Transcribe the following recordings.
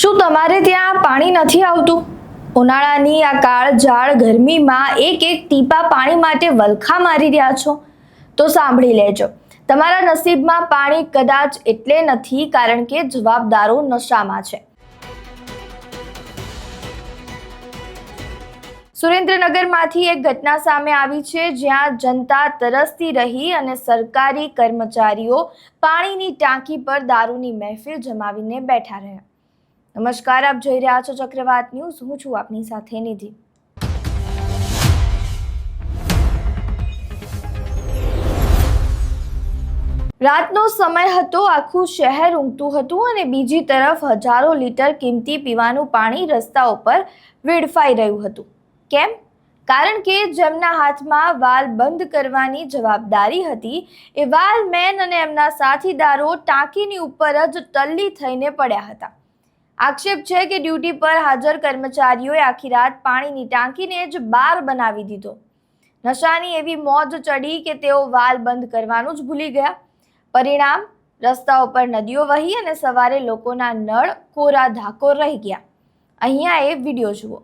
શું તમારે ત્યાં પાણી નથી આવતું? ઉનાળાની આ કાળઝાળ ગરમીમાં એક એક ટીપા પાણી માટે વલખા મારી રહ્યા છો? તો સાંભળી લેજો, તમારા નસીબમાં પાણી કદાચ એટલે નથી કારણ કે જવાબદારો નશામાં છે. સુરેન્દ્રનગરમાંથી એક ઘટના સામે આવી છે, જ્યાં જનતા તરસતી રહી અને સરકારી કર્મચારીઓ પાણીની ટાંકી પર દારૂની મહેફિલ જમાવીને બેઠા રહ્યા. નમસ્કાર, આપ જોઈ રહ્યા છો ચક્રવાત ન્યૂઝ. હું છું આપની સાથે નિધિ. રાતનો સમય હતો, આખું શહેર ઊંઘતું હતું અને બીજી તરફ હજારો લીટર કિંમતી પીવાનું પાણી રસ્તાઓ પર વેડફાઈ રહ્યું હતું. કેમ? કારણ કે જેમના હાથમાં વાલ બંધ કરવાની જવાબદારી હતી, એ વાલમેન અને એમના સાથીદારો ટાંકીની ઉપર જ ટલ્લી થઈને પડ્યા હતા. આક્ષેપ છે કે ડ્યુટી પર હાજર કર્મચારીઓએ આખી રાત પાણીની ટાંકીને જ બાર બનાવી દીધો. નશાની એવી મોજ ચડી કે તેઓ વાલ બંધ કરવાનું જ ભૂલી ગયા. પરિણામ, રસ્તાઓ પર નદીઓ વહી અને સવારે લોકોના નળ કોરા ધાકોર રહી ગયા. અહીંયા એ વિડીયો જુઓ.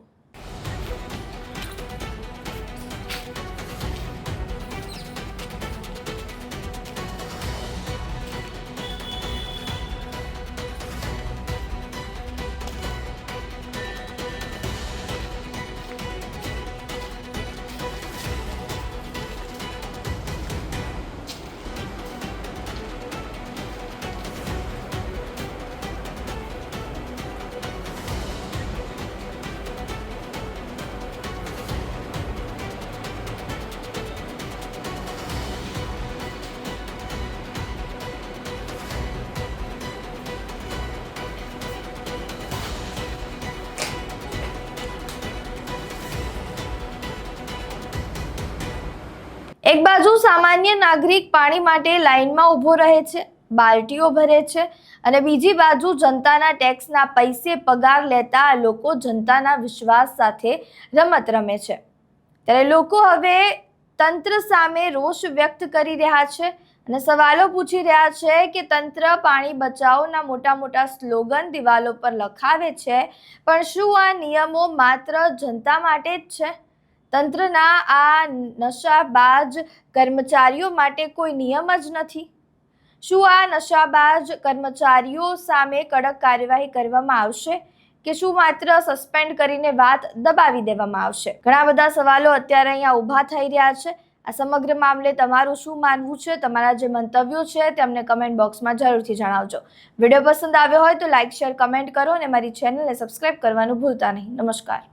એક બાજુ સામાન્ય નાગરિક પાણી માટે લાઇનમાં ઊભો રહે છે, બાલટીઓ ભરે છે, અને બીજી બાજુ જનતાના ટેક્સના પૈસે પગાર લેતા આ લોકો જનતાના વિશ્વાસ સાથે રમત રમે છે. ત્યારે લોકો હવે તંત્ર સામે રોષ વ્યક્ત કરી રહ્યા છે અને સવાલો પૂછી રહ્યા છે કે તંત્ર પાણી બચાવોના મોટા મોટા સ્લોગન દિવાલો પર લખાવે છે, પણ શું આ નિયમો માત્ર જનતા માટે જ છે? તંત્રના આ નશાબાજ કર્મચારીઓ માટે કોઈ નિયમ જ નથી? શું આ નશાબાજ કર્મચારીઓ સામે કડક કાર્યવાહી કરવામાં આવશે કે શું માત્ર સસ્પેન્ડ કરીને વાત દબાવી દેવામાં આવશે? ઘણા બધા સવાલો અત્યારે અહીંયા ઊભા થઈ રહ્યા છે. આ સમગ્ર મામલે તમારું શું માનવું છે? તમારા જે મંતવ્યો છે તે અમને કમેન્ટ બોક્સમાં જરૂરથી જણાવજો. વિડીયો પસંદ આવ્યો હોય તો લાઇક, શેર, કમેન્ટ કરો અને મારી ચેનલને સબસ્ક્રાઇબ કરવાનું ભૂલતા નહીં. નમસ્કાર.